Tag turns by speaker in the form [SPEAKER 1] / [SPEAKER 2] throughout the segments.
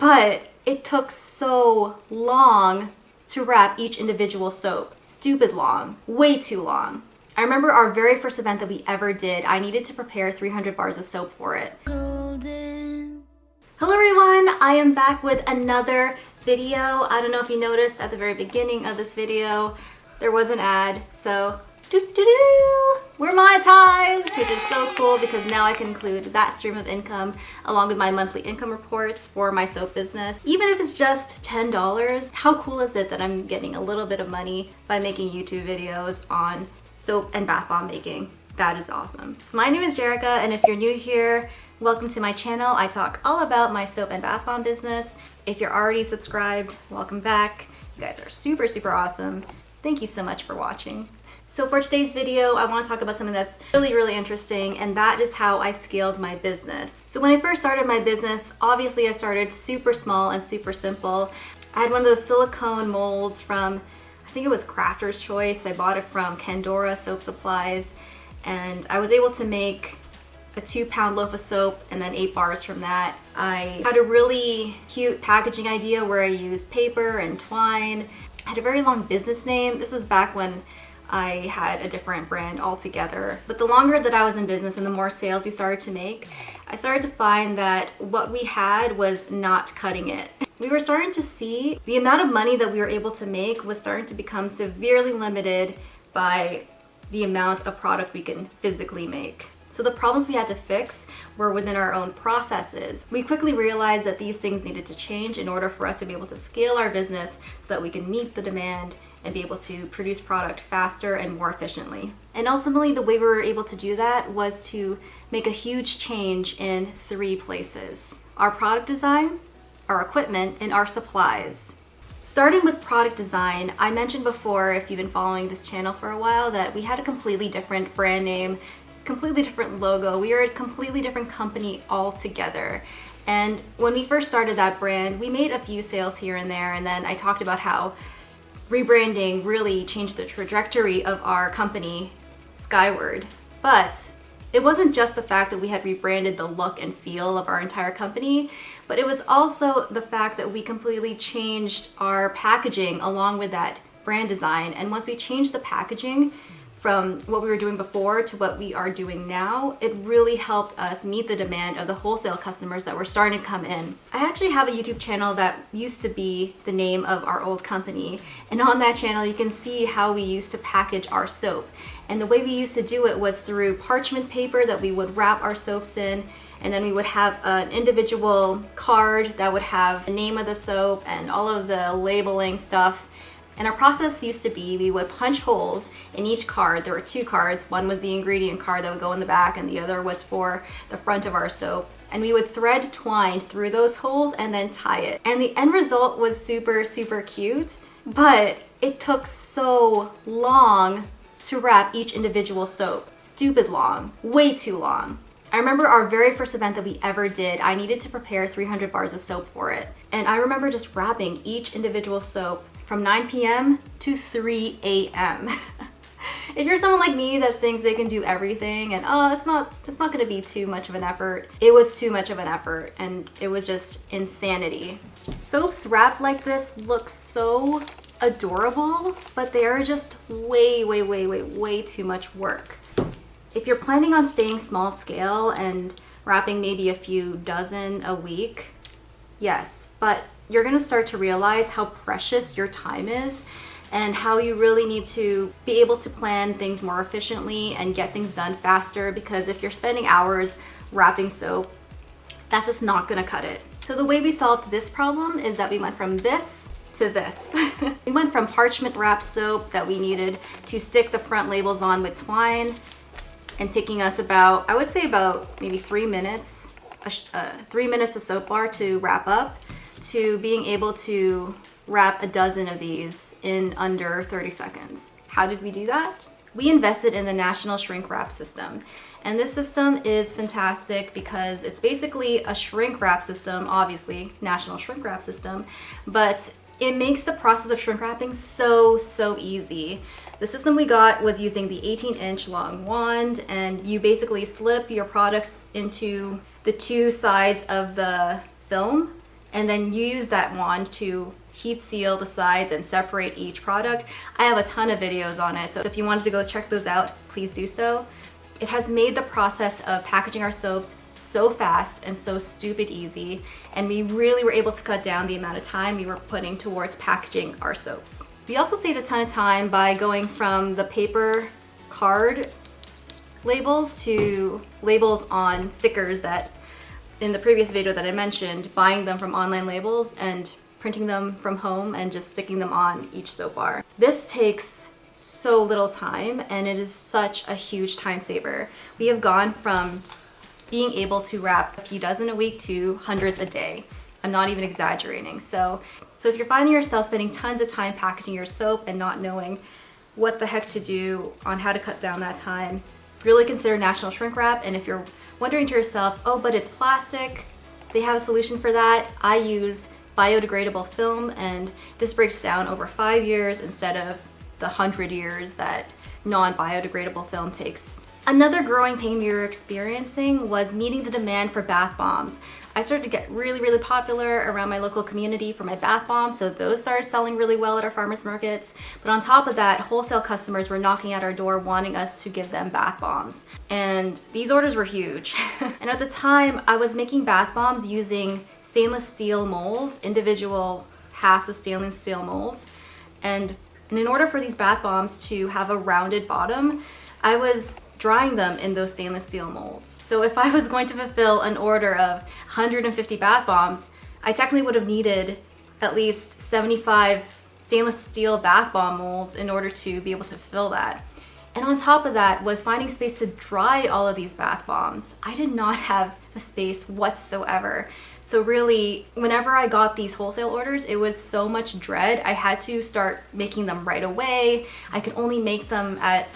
[SPEAKER 1] but it took so long to wrap each individual soap. Stupid long, way too long. I remember our very first event that we ever did, I needed to prepare 300 bars of soap for it. Golden. Hello everyone, I am back with another video. I don't know if you noticed at the very beginning of this video, there was an ad, so we're monetized, which is so cool because now I can include that stream of income along with my monthly income reports for my soap business. Even if it's just $10, how cool is it that I'm getting a little bit of money by making YouTube videos on soap and bath bomb making? That is awesome. My name is Jerica, and if you're new here, welcome to my channel. I talk all about my soap and bath bomb business. If you're already subscribed, welcome back. You guys are super, super awesome. Thank you so much for watching. So for today's video, I want to talk about something that's really, really interesting, and that is how I scaled my business. So when I first started my business, obviously I started super small and super simple. I had one of those silicone molds from, I think it was Crafter's Choice. I bought it from Kendora Soap Supplies, and I was able to make a 2-pound loaf of soap and then 8 bars from that. I had a really cute packaging idea where I used paper and twine. I had a very long business name. This was back when I had a different brand altogether. But the longer that I was in business and the more sales we started to make, I started to find that what we had was not cutting it. We were starting to see the amount of money that we were able to make was starting to become severely limited by the amount of product we can physically make. So the problems we had to fix were within our own processes. We quickly realized that these things needed to change in order for us to be able to scale our business so that we can meet the demand and be able to produce product faster and more efficiently. And ultimately, the way we were able to do that was to make a huge change in 3 places: our product design, our equipment, and our supplies. Starting with product design, I mentioned before, if you've been following this channel for a while, that we had a completely different brand name, completely different logo. We were a completely different company altogether. And when we first started that brand, we made a few sales here and there, and then I talked about how rebranding really changed the trajectory of our company skyward. But it wasn't just the fact that we had rebranded the look and feel of our entire company, but it was also the fact that we completely changed our packaging along with that brand design. And once we changed the packaging from what we were doing before to what we are doing now, it really helped us meet the demand of the wholesale customers that were starting to come in. I actually have a YouTube channel that used to be the name of our old company, and on that channel you can see how we used to package our soap. And the way we used to do it was through parchment paper that we would wrap our soaps in, and then we would have an individual card that would have the name of the soap and all of the labeling stuff. And our process used to be, we would punch holes in each card. There were 2 cards. One was the ingredient card that would go in the back, and the other was for the front of our soap. And we would thread twine through those holes and then tie it. And the end result was super, super cute, but it took so long to wrap each individual soap. Stupid long, way too long. I remember our very first event that we ever did, I needed to prepare 300 bars of soap for it. And I remember just wrapping each individual soap from 9 p.m. to 3 a.m. If you're someone like me that thinks they can do everything and it's not gonna be too much of an effort, it was too much of an effort, and it was just insanity. Soaps wrapped like this look so adorable, but they are just way, way, way, way, way too much work. If you're planning on staying small scale and wrapping maybe a few dozen a week, yes, but you're gonna start to realize how precious your time is and how you really need to be able to plan things more efficiently and get things done faster, because if you're spending hours wrapping soap, that's just not gonna cut it. So the way we solved this problem is that we went from this to this. We went from parchment wrapped soap that we needed to stick the front labels on with twine, and taking us about, I would say about maybe 3 minutes, 3 minutes of soap bar to wrap up, to being able to wrap a dozen of these in under 30 seconds. How did we do that? We invested in the National Shrink Wrap system. And this system is fantastic because it's basically a shrink wrap system, obviously, National Shrink Wrap system, but it makes the process of shrink wrapping so easy. The system we got was using the 18-inch long wand, and you basically slip your products into the 2 sides of the film, and then you use that wand to heat seal the sides and separate each product. I have a ton of videos on it, so if you wanted to go check those out, please do so. It has made the process of packaging our soaps so fast and so stupid easy, and we really were able to cut down the amount of time we were putting towards packaging our soaps. We also saved a ton of time by going from the paper card labels to labels on stickers that in the previous video that I mentioned, buying them from online labels and printing them from home and just sticking them on each soap bar. This takes so little time and it is such a huge time saver. We have gone from being able to wrap a few dozen a week to hundreds a day. I'm not even exaggerating. So if you're finding yourself spending tons of time packaging your soap and not knowing what the heck to do on how to cut down that time, really consider National Shrink Wrap. And if you're wondering to yourself, oh, but it's plastic, they have a solution for that. I use biodegradable film, and this breaks down over 5 years instead of the 100 years that non-biodegradable film takes. Another growing pain we were experiencing was meeting the demand for bath bombs. I started to get really popular around my local community for my bath bombs, so those started selling really well at our farmers markets. But on top of that, wholesale customers were knocking at our door wanting us to give them bath bombs. And these orders were huge. And at the time, I was making bath bombs using stainless steel molds, individual halves of stainless steel molds. And in order for these bath bombs to have a rounded bottom, I was drying them in those stainless steel molds. So if I was going to fulfill an order of 150 bath bombs, I technically would have needed at least 75 stainless steel bath bomb molds in order to be able to fill that. And on top of that was finding space to dry all of these bath bombs. I did not have the space whatsoever. So really, whenever I got these wholesale orders, it was so much dread. I had to start making them right away. I could only make them at,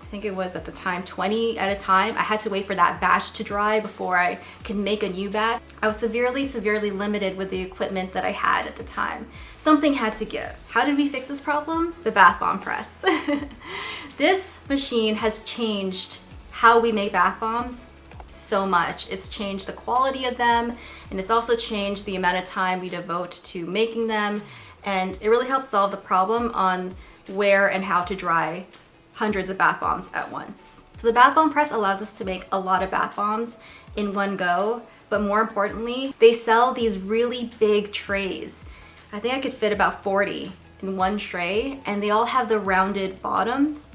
[SPEAKER 1] I think it was at the time 20 at a time. I had to wait for that batch to dry before I could make a new batch. I was severely limited with the equipment that I had at the time. Something had to give. How did we fix this problem? The bath bomb press. This machine has changed how we make bath bombs so much. It's changed the quality of them, and it's also changed the amount of time we devote to making them, and it really helps solve the problem on where and how to dry hundreds of bath bombs at once. So the bath bomb press allows us to make a lot of bath bombs in one go, but more importantly, they sell these really big trays. I think I could fit about 40 in one tray, and they all have the rounded bottoms.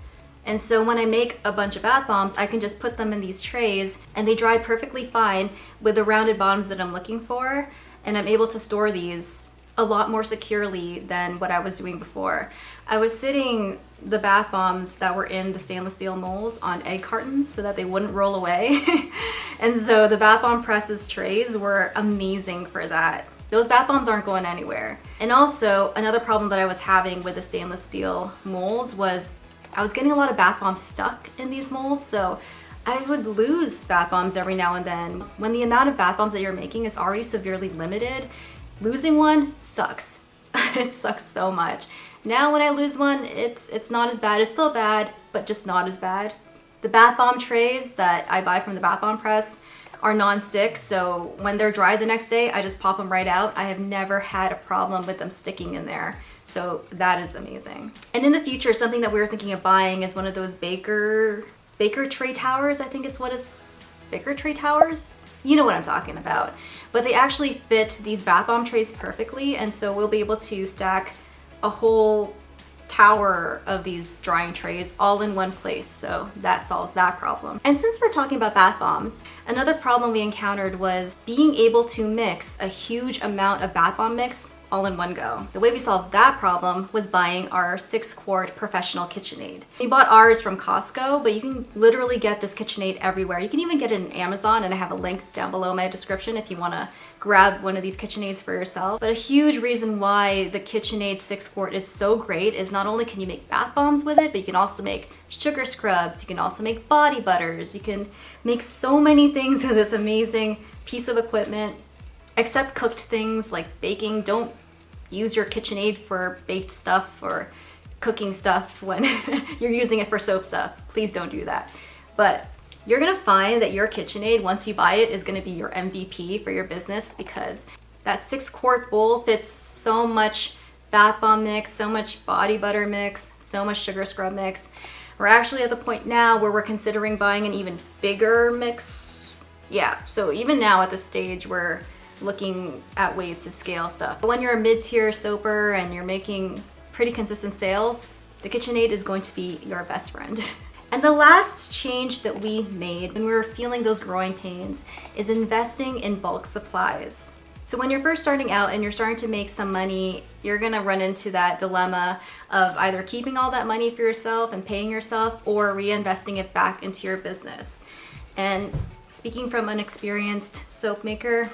[SPEAKER 1] And so when I make a bunch of bath bombs, I can just put them in these trays and they dry perfectly fine with the rounded bottoms that I'm looking for. And I'm able to store these a lot more securely than what I was doing before. I was sitting the bath bombs that were in the stainless steel molds on egg cartons so that they wouldn't roll away. And so the bath bomb presses trays were amazing for that. Those bath bombs aren't going anywhere. And also another problem that I was having with the stainless steel molds was I was getting a lot of bath bombs stuck in these molds, so I would lose bath bombs every now and then. When the amount of bath bombs that you're making is already severely limited, losing one sucks. It sucks so much. Now when I lose one, it's not as bad. It's still bad, but just not as bad. The bath bomb trays that I buy from the bath bomb press are non-stick, so when they're dry the next day, I just pop them right out. I have never had a problem with them sticking in there. So that is amazing. And in the future, something that we were thinking of buying is one of those baker tray towers. I think it's what is baker tray towers? You know what I'm talking about. But they actually fit these bath bomb trays perfectly, and so we'll be able to stack a whole tower of these drying trays all in one place, so that solves that problem. And since we're talking about bath bombs, another problem we encountered was being able to mix a huge amount of bath bomb mix all in one go. The way we solved that problem was buying our 6-quart professional KitchenAid. We bought ours from Costco, but you can literally get this KitchenAid everywhere. You can even get it in Amazon, and I have a link down below in my description if you want to grab one of these KitchenAids for yourself. But a huge reason why the KitchenAid 6-quart is so great is not only can you make bath bombs with it, but you can also make sugar scrubs, you can also make body butters, you can make so many things with this amazing piece of equipment. Except cooked things like baking. Don't use your KitchenAid for baked stuff or cooking stuff when you're using it for soap stuff. Please don't do that. But you're gonna find that your KitchenAid, once you buy it, is gonna be your MVP for your business because That 6-quart bowl fits so much bath bomb mix, so much body butter mix, so much sugar scrub mix. We're actually at the point now where we're considering buying an even bigger mix. Yeah, so even now at this stage, we're looking at ways to scale stuff. But when you're a mid-tier soaper and you're making pretty consistent sales, the KitchenAid is going to be your best friend. And the last change that we made when we were feeling those growing pains is investing in bulk supplies. So when you're first starting out and you're starting to make some money, you're gonna run into that dilemma of either keeping all that money for yourself and paying yourself or reinvesting it back into your business. And speaking from an experienced soap maker,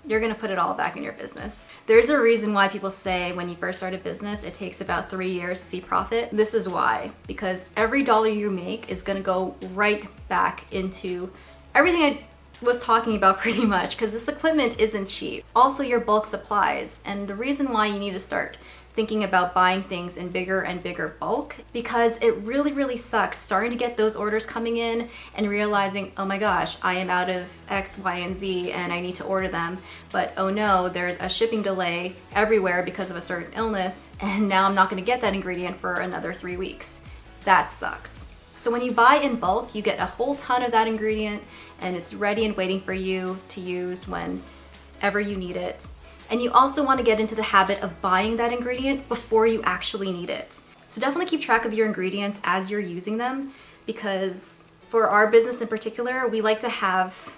[SPEAKER 1] you're gonna put it all back in your business. There's a reason why people say when you first start a business, it takes about 3 years to see profit. This is why, because every dollar you make is gonna go right back into everything I was talking about pretty much, because this equipment isn't cheap. Also your bulk supplies, and the reason why you need to start thinking about buying things in bigger and bigger bulk, because it really sucks starting to get those orders coming in and realizing, oh my gosh, I am out of X, Y, and Z and I need to order them, but oh no, there's a shipping delay everywhere because of a certain illness, and now I'm not going to get that ingredient for another 3 weeks. That sucks. So when you buy in bulk, you get a whole ton of that ingredient and it's ready and waiting for you to use whenever you need it. And you also want to get into the habit of buying that ingredient before you actually need it. So definitely keep track of your ingredients as you're using them, because for our business in particular, we like to have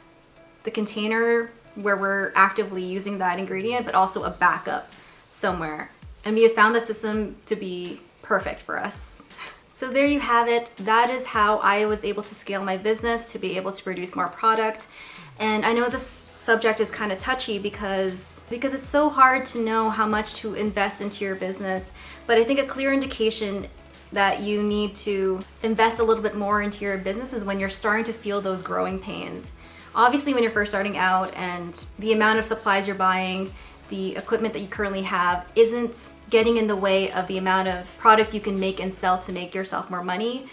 [SPEAKER 1] the container where we're actively using that ingredient, but also a backup somewhere. And we have found the system to be perfect for us. So there you have it. That is how I was able to scale my business to be able to produce more product. And I know this subject is kind of touchy because it's so hard to know how much to invest into your business. But I think a clear indication that you need to invest a little bit more into your business is when you're starting to feel those growing pains. Obviously, when you're first starting out and the amount of supplies you're buying, the equipment that you currently have isn't getting in the way of the amount of product you can make and sell to make yourself more money,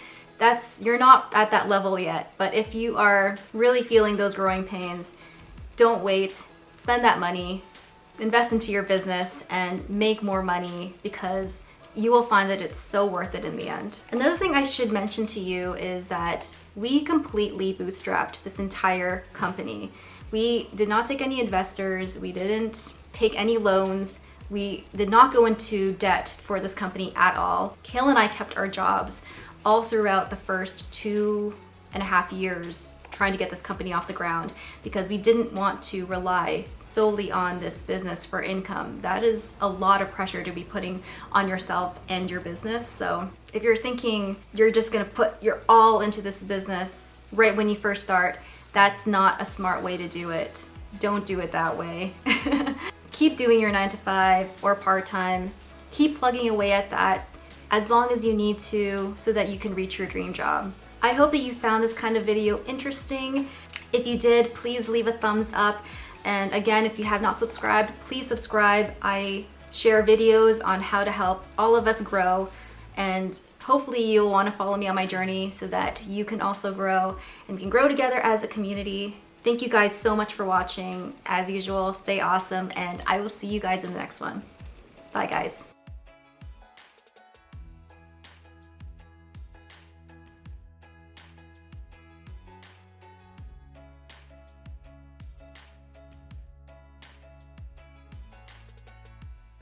[SPEAKER 1] you're not at that level yet. But if you are really feeling those growing pains, don't wait, spend that money, invest into your business and make more money, because you will find that it's so worth it in the end. Another thing I should mention to you is that we completely bootstrapped this entire company. We did not take any investors, we didn't take any loans, we did not go into debt for this company at all. Kale and I kept our jobs all throughout the first 2.5 years trying to get this company off the ground, because we didn't want to rely solely on this business for income. That is a lot of pressure to be putting on yourself and your business. So if you're thinking you're just gonna put your all into this business right when you first start, that's not a smart way to do it. Don't do it that way. Keep doing your 9-to-5 or part-time. Keep plugging away at that as long as you need to so that you can reach your dream job. I hope that you found this kind of video interesting. If you did, please leave a thumbs up. And again, if you have not subscribed, please subscribe. I share videos on how to help all of us grow, and hopefully you'll want to follow me on my journey so that you can also grow and we can grow together as a community. Thank you guys so much for watching. As usual, stay awesome, and I will see you guys in the next one. Bye guys.